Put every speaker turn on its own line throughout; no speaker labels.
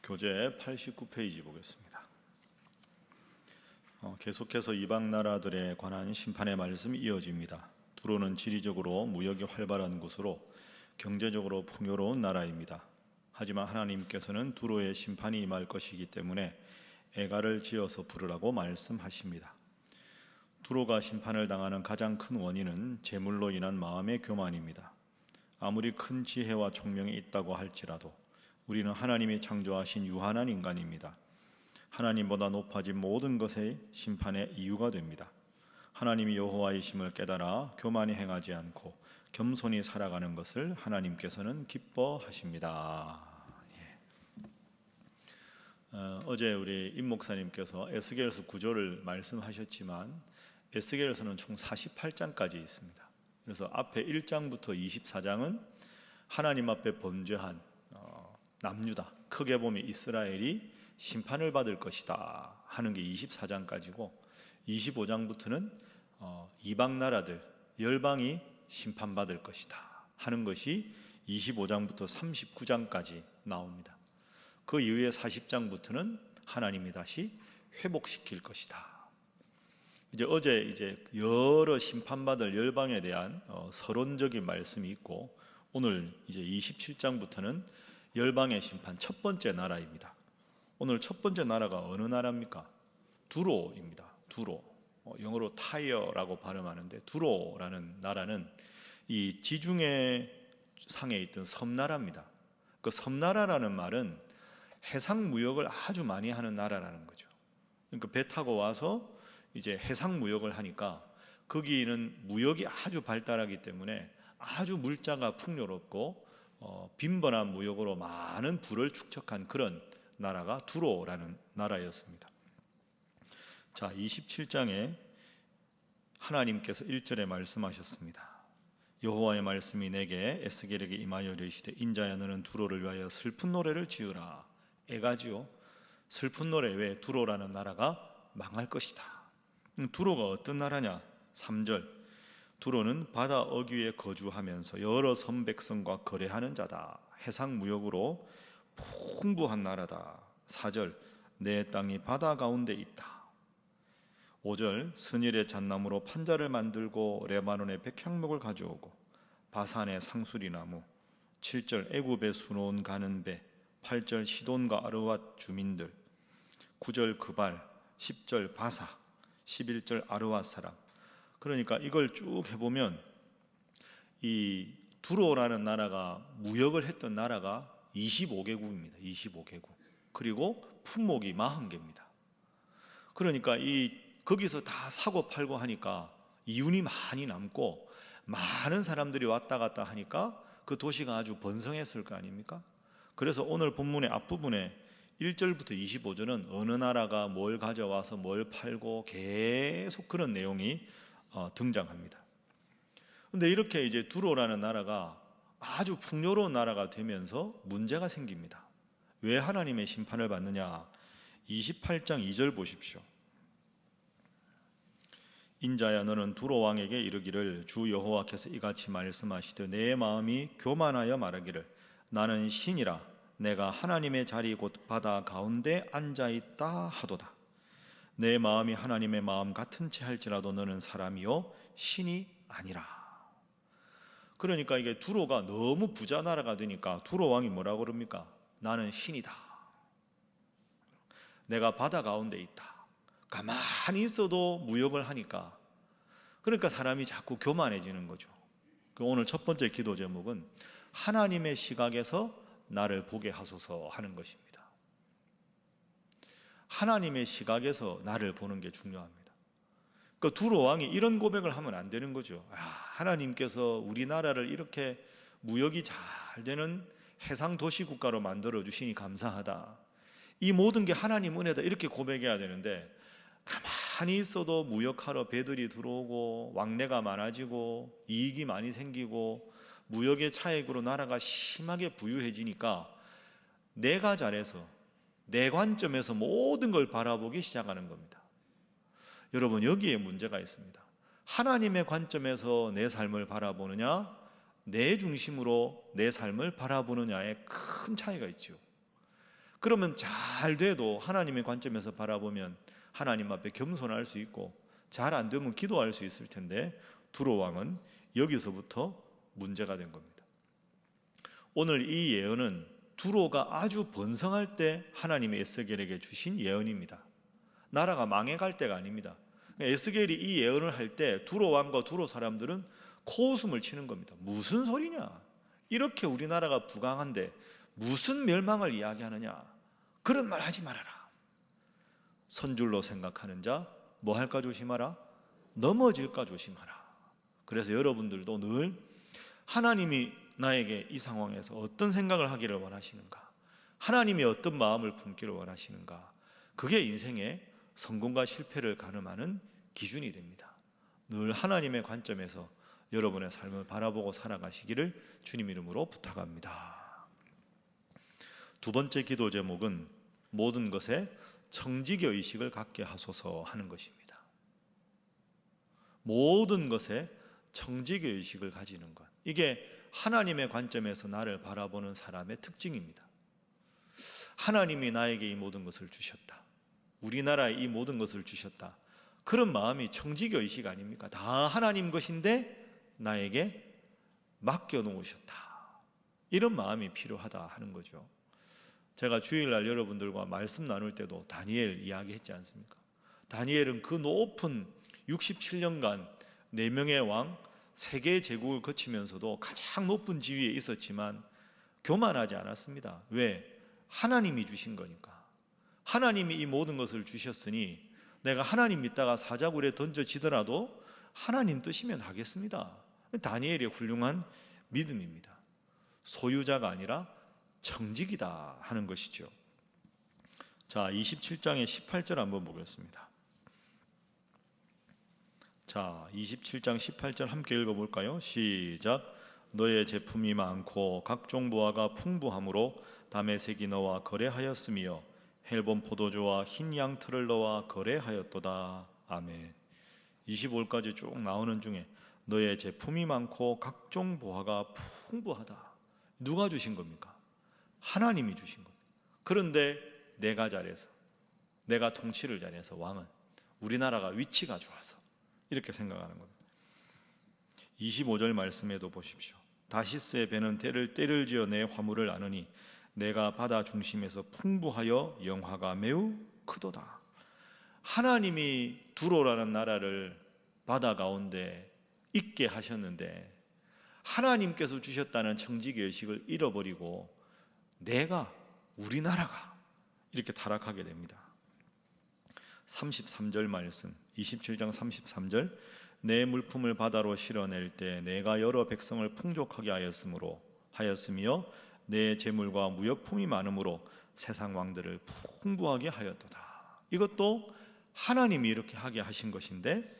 교재 89페이지 보겠습니다. 계속해서 이방 나라들에 관한 심판의 말씀이 이어집니다. 두로는 지리적으로 무역이 활발한 곳으로 경제적으로 풍요로운 나라입니다. 하지만 하나님께서는 두로의 심판이 임할 것이기 때문에 애가를 지어서 부르라고 말씀하십니다. 두로가 심판을 당하는 가장 큰 원인은 재물로 인한 마음의 교만입니다. 아무리 큰 지혜와 총명이 있다고 할지라도 우리는 하나님이 창조하신 유한한 인간입니다. 하나님보다 높아진 모든 것의 심판의 이유가 됩니다. 하나님이 여호와이심을 깨달아 교만히 행하지 않고 겸손히 살아가는 것을 하나님께서는 기뻐하십니다. 어제 우리 임 목사님께서 에스겔서 9절을 말씀하셨지만 에스겔서는 총 48장까지 있습니다. 그래서 앞에 1장부터 24장은 하나님 앞에 범죄한 남유다, 크게 보면 이스라엘이 심판을 받을 것이다 하는 게 24장까지고 25장부터는 이방 나라들, 열방이 심판받을 것이다 하는 것이 25장부터 39장까지 나옵니다. 그 이후에 40장부터는 하나님이 다시 회복시킬 것이다. 어제 여러 심판받을 열방에 대한 서론적인 말씀이 있고 오늘 이제 27장부터는 열방의 심판 첫 번째 나라입니다. 오늘 첫 번째 나라가 어느 나라입니까? 두로입니다. 두로. 영어로 타이어라고 발음하는데 두로라는 나라는 이 지중해 상에 있던 섬나라입니다. 그 섬나라라는 말은 해상 무역을 아주 많이 하는 나라라는 거죠. 그러니까 배 타고 와서 이제 해상 무역을 하니까 거기는 무역이 아주 발달하기 때문에 아주 물자가 풍요롭고 빈번한 무역으로 많은 부를 축적한 그런 나라가 두로라는 나라였습니다. 자, 27장에 하나님께서 1절에 말씀하셨습니다. 여호와의 말씀이 내게 에스겔에게 임하여 이르시되 인자야 너는 두로를 위하여 슬픈 노래를 지으라. 애가지요. 슬픈 노래. 왜? 두로라는 나라가 망할 것이다. 두로가 어떤 나라냐? 3절 두로는 바다 어귀에 거주하면서 여러 섬 백성과 거래하는 자다. 해상 무역으로 풍부한 나라다. 4절 내 땅이 바다 가운데 있다. 5절 스닐의 잣나무로 판자를 만들고 레바논의 백향목을 가져오고 바산의 상수리나무. 7절 애굽의 수놓은 가는 배. 8절 시돈과 아르왓 주민들. 9절 그발. 10절 바사. 11절 아르왓 사람. 그러니까 이걸 쭉 해보면 이 두로라는 나라가 무역을 했던 나라가 25개국입니다. 25개국. 그리고 품목이 40개입니다. 그러니까 거기서 다 사고 팔고 하니까 이윤이 많이 남고 많은 사람들이 왔다 갔다 하니까 그 도시가 아주 번성했을 거 아닙니까? 그래서 오늘 본문의 앞부분에 1절부터 25절은 어느 나라가 뭘 가져와서 뭘 팔고 계속 그런 내용이 등장합니다. 그런데 이렇게 이제 두로라는 나라가 아주 풍요로운 나라가 되면서 문제가 생깁니다. 왜 하나님의 심판을 받느냐? 28장 2절 보십시오. 인자야 너는 두로 왕에게 이르기를 주 여호와께서 이같이 말씀하시되 내 마음이 교만하여 말하기를 나는 신이라 내가 하나님의 자리 곧 바다 가운데 앉아있다 하도다. 내 마음이 하나님의 마음 같은 채 할지라도 너는 사람이요 신이 아니라. 그러니까 이게 두로가 너무 부자 나라가 되니까 두로 왕이 뭐라고 그럽니까? 나는 신이다. 내가 바다 가운데 있다. 가만히 있어도 무역을 하니까 그러니까 사람이 자꾸 교만해지는 거죠. 오늘 첫 번째 기도 제목은 하나님의 시각에서 나를 보게 하소서 하는 것입니다. 하나님의 시각에서 나를 보는 게 중요합니다. 그러니까 두로 왕이 이런 고백을 하면 안 되는 거죠. 하나님께서 우리나라를 이렇게 무역이 잘 되는 해상 도시 국가로 만들어 주시니 감사하다. 이 모든 게 하나님 은혜다 이렇게 고백해야 되는데 가만히 있어도 무역하러 배들이 들어오고 왕래가 많아지고 이익이 많이 생기고 무역의 차익으로 나라가 심하게 부유해지니까 내가 잘해서 내 관점에서 모든 걸 바라보기 시작하는 겁니다. 여러분 여기에 문제가 있습니다. 하나님의 관점에서 내 삶을 바라보느냐 내 중심으로 내 삶을 바라보느냐에 큰 차이가 있죠. 그러면 잘 돼도 하나님의 관점에서 바라보면 하나님 앞에 겸손할 수 있고, 잘 안 되면 기도할 수 있을 텐데 두로 왕은 여기서부터 문제가 된 겁니다. 오늘 이 예언은 두로가 아주 번성할 때 하나님의 에스겔에게 주신 예언입니다. 나라가 망해갈 때가 아닙니다. 에스겔이 이 예언을 할 때 두로 왕과 두로 사람들은 코웃음을 치는 겁니다. 무슨 소리냐? 이렇게 우리나라가 부강한데 무슨 멸망을 이야기하느냐? 그런 말 하지 말아라. 선줄로 생각하는 자 뭐 할까 조심하라? 넘어질까 조심하라. 그래서 여러분들도 늘 하나님이 나에게 이 상황에서 어떤 생각을 하기를 원하시는가? 하나님이 어떤 마음을 품기를 원하시는가? 그게 인생의 성공과 실패를 가늠하는 기준이 됩니다. 늘 하나님의 관점에서 여러분의 삶을 바라보고 살아가시기를 주님 이름으로 부탁합니다. 두 번째 기도 제목은 모든 것에 청지기 의식을 갖게 하소서 하는 것입니다. 모든 것에 청지기 의식을 가지는 것, 이게 하나님의 관점에서 나를 바라보는 사람의 특징입니다. 하나님이 나에게 이 모든 것을 주셨다, 우리나라에 이 모든 것을 주셨다, 그런 마음이 청지기 의식 아닙니까? 다 하나님 것인데 나에게 맡겨놓으셨다, 이런 마음이 필요하다 하는 거죠. 제가 주일날 여러분들과 말씀 나눌 때도 다니엘 이야기했지 않습니까? 다니엘은 그 높은 67년간 4명의 왕, 3개의 제국을 거치면서도 가장 높은 지위에 있었지만 교만하지 않았습니다. 왜? 하나님이 주신 거니까. 하나님이 이 모든 것을 주셨으니 내가 하나님 믿다가 사자굴에 던져지더라도 하나님 뜻이면 하겠습니다. 다니엘의 훌륭한 믿음입니다. 소유자가 아니라 청직이다 하는 것이죠. 자, 27장의 18절 한번 보겠습니다. 자, 27장 18절 함께 읽어볼까요? 시작. 너의 제품이 많고 각종 보화가 풍부함으로 다메섹이 너와 거래하였으며 헬본 포도주와 흰 양털을 너와 거래하였도다. 아멘. 25절까지 쭉 나오는 중에 너의 제품이 많고 각종 보화가 풍부하다. 누가 주신 겁니까? 하나님이 주신 겁니다. 그런데 내가 잘해서, 내가 통치를 잘해서, 왕은 우리나라가 위치가 좋아서 이렇게 생각하는 겁니다. 25절 말씀에도 보십시오. 다시스의 배는 때를 지어 내 화물을 아느니 내가 바다 중심에서 풍부하여 영화가 매우 크도다. 하나님이 두로라는 나라를 바다 가운데 있게 하셨는데 하나님께서 주셨다는 청지기 의식을 잃어버리고 내가, 우리나라가 이렇게 타락하게 됩니다. 33절 말씀, 27장 33절. 내 물품을 바다로 실어낼 때 내가 여러 백성을 풍족하게 하였으며 내 재물과 무역품이 많으므로 세상 왕들을 풍부하게 하였도다. 이것도 하나님이 이렇게 하게 하신 것인데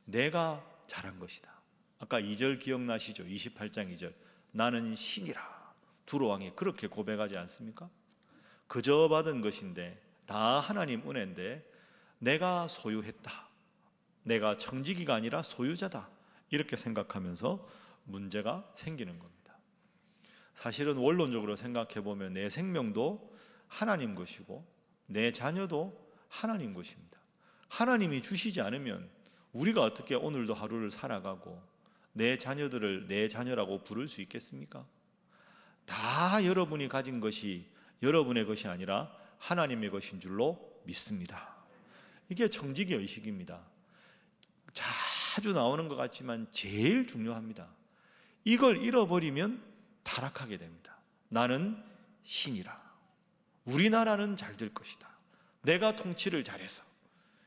내가 잘한 것이다. 아까 2절 기억나시죠? 28장 2절. 나는 신이라. 두로 왕이 그렇게 고백하지 않습니까? 그저 받은 것인데 다 하나님 은혜인데 내가 소유했다, 내가 청지기가 아니라 소유자다, 이렇게 생각하면서 문제가 생기는 겁니다. 사실은 원론적으로 생각해 보면 내 생명도 하나님 것이고 내 자녀도 하나님 것입니다. 하나님이 주시지 않으면 우리가 어떻게 오늘도 하루를 살아가고 내 자녀들을 내 자녀라고 부를 수 있겠습니까? 다 여러분이 가진 것이 여러분의 것이 아니라 하나님의 것인 줄로 믿습니다. 이게 청지기 의식입니다. 자주 나오는 것 같지만 제일 중요합니다. 이걸 잃어버리면 타락하게 됩니다. 나는 신이라. 우리나라는 잘 될 것이다. 내가 통치를 잘해서.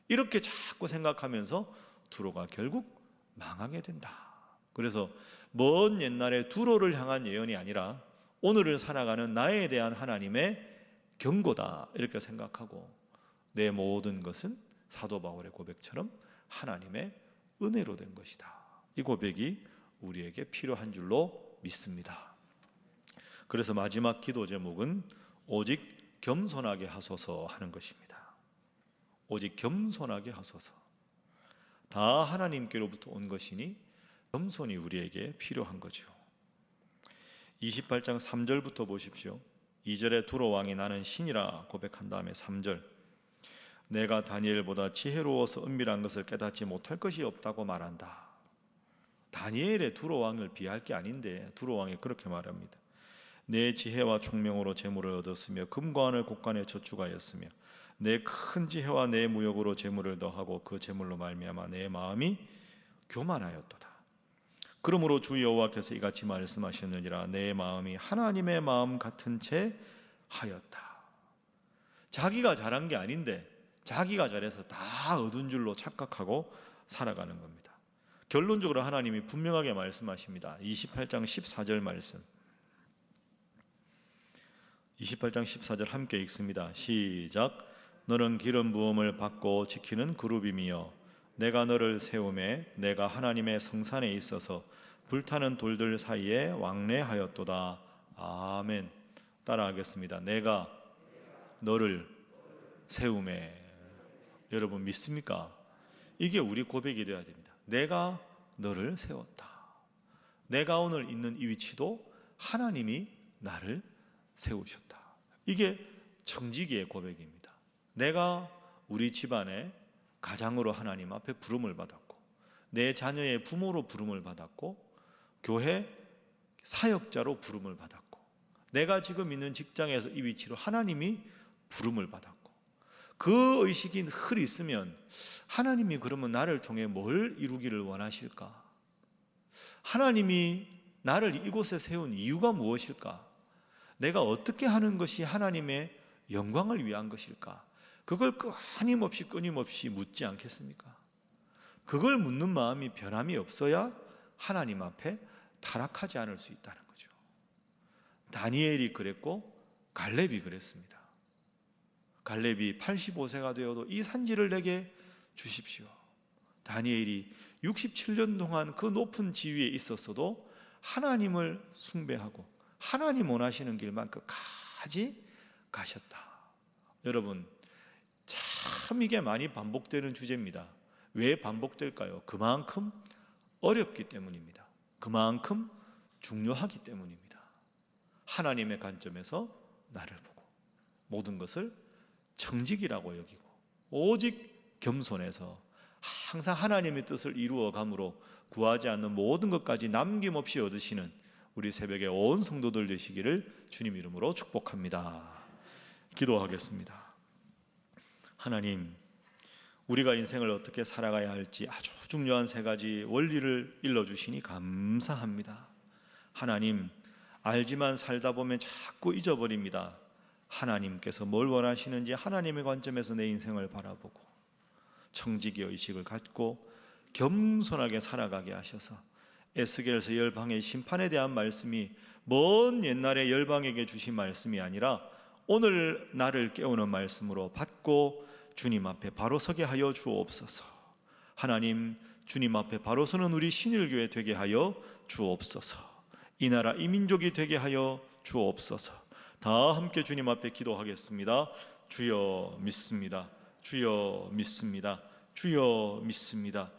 이렇게 자꾸 생각하면서 두로가 결국 망하게 된다. 그래서 먼 옛날에 두로를 향한 예언이 아니라 오늘을 살아가는 나에 대한 하나님의 경고다, 이렇게 생각하고 내 모든 것은 사도 바울의 고백처럼 하나님의 은혜로 된 것이다. 이 고백이 우리에게 필요한 줄로 믿습니다. 그래서 마지막 기도 제목은 오직 겸손하게 하소서 하는 것입니다. 오직 겸손하게 하소서. 다 하나님께로부터 온 것이니 겸손이 우리에게 필요한 거죠. 28장 3절부터 보십시오. 2절에 두로 왕이 나는 신이라 고백한 다음에 3절 내가 다니엘보다 지혜로워서 은밀한 것을 깨닫지 못할 것이 없다고 말한다. 다니엘의 두로 왕을 비할 게 아닌데 두로 왕이 그렇게 말합니다. 내 지혜와 총명으로 재물을 얻었으며 금과 은을 곳간에 저축하였으며 내 큰 지혜와 내 무역으로 재물을 더하고 그 재물로 말미암아 내 마음이 교만하였도다. 그러므로 주 여호와께서 이같이 말씀하셨느니라 내 마음이 하나님의 마음 같은 채 하였다. 자기가 잘한 게 아닌데 자기가 잘해서 다 얻은 줄로 착각하고 살아가는 겁니다. 결론적으로 하나님이 분명하게 말씀하십니다. 28장 14절 말씀 28장 14절 함께 읽습니다. 시작. 너는 기름 부음을 받고 지키는 그룹이며 내가 너를 세우매 내가 하나님의 성산에 있어서 불타는 돌들 사이에 왕래하였도다. 아멘. 따라하겠습니다. 내가 너를 세우매. 여러분 믿습니까? 이게 우리 고백이 되어야 됩니다. 내가 너를 세웠다. 내가 오늘 있는 이 위치도 하나님이 나를 세우셨다. 이게 청지기의 고백입니다. 내가 우리 집안의 가장으로 하나님 앞에 부름을 받았고 내 자녀의 부모로 부름을 받았고 교회 사역자로 부름을 받았고 내가 지금 있는 직장에서 이 위치로 하나님이 부름을 받았고 그 의식이 늘 있으면 하나님이 그러면 나를 통해 뭘 이루기를 원하실까? 하나님이 나를 이곳에 세운 이유가 무엇일까? 내가 어떻게 하는 것이 하나님의 영광을 위한 것일까? 그걸 끊임없이 묻지 않겠습니까? 그걸 묻는 마음이 변함이 없어야 하나님 앞에 타락하지 않을 수 있다는 거죠. 다니엘이 그랬고 갈렙이 그랬습니다. 갈렙이 85세가 되어도 이 산지를 내게 주십시오. 다니엘이 67년 동안 그 높은 지위에 있었어도 하나님을 숭배하고 하나님 원하시는 길만 끝까지 가셨다. 여러분 참 이게 많이 반복되는 주제입니다. 왜 반복될까요? 그만큼 어렵기 때문입니다. 그만큼 중요하기 때문입니다. 하나님의 관점에서 나를 보고 모든 것을 청직이라고 여기고 오직 겸손해서 항상 하나님의 뜻을 이루어감으로 구하지 않는 모든 것까지 남김없이 얻으시는 우리 새벽에 온 성도들 되시기를 주님 이름으로 축복합니다. 기도하겠습니다. 하나님, 우리가 인생을 어떻게 살아가야 할지 아주 중요한 세 가지 원리를 일러주시니 감사합니다. 하나님, 알지만 살다 보면 자꾸 잊어버립니다. 하나님께서 뭘 원하시는지 하나님의 관점에서 내 인생을 바라보고 청지기 의식을 갖고 겸손하게 살아가게 하셔서 에스겔서 열방의 심판에 대한 말씀이 먼 옛날에 열방에게 주신 말씀이 아니라 오늘 나를 깨우는 말씀으로 받고 주님 앞에 바로 서게 하여 주옵소서. 하나님, 주님 앞에 바로 서는 우리 신일교회 되게 하여 주옵소서. 이 나라 이 민족이 되게 하여 주옵소서. 다 함께 주님 앞에 기도하겠습니다. 주여 믿습니다. 주여 믿습니다. 주여 믿습니다.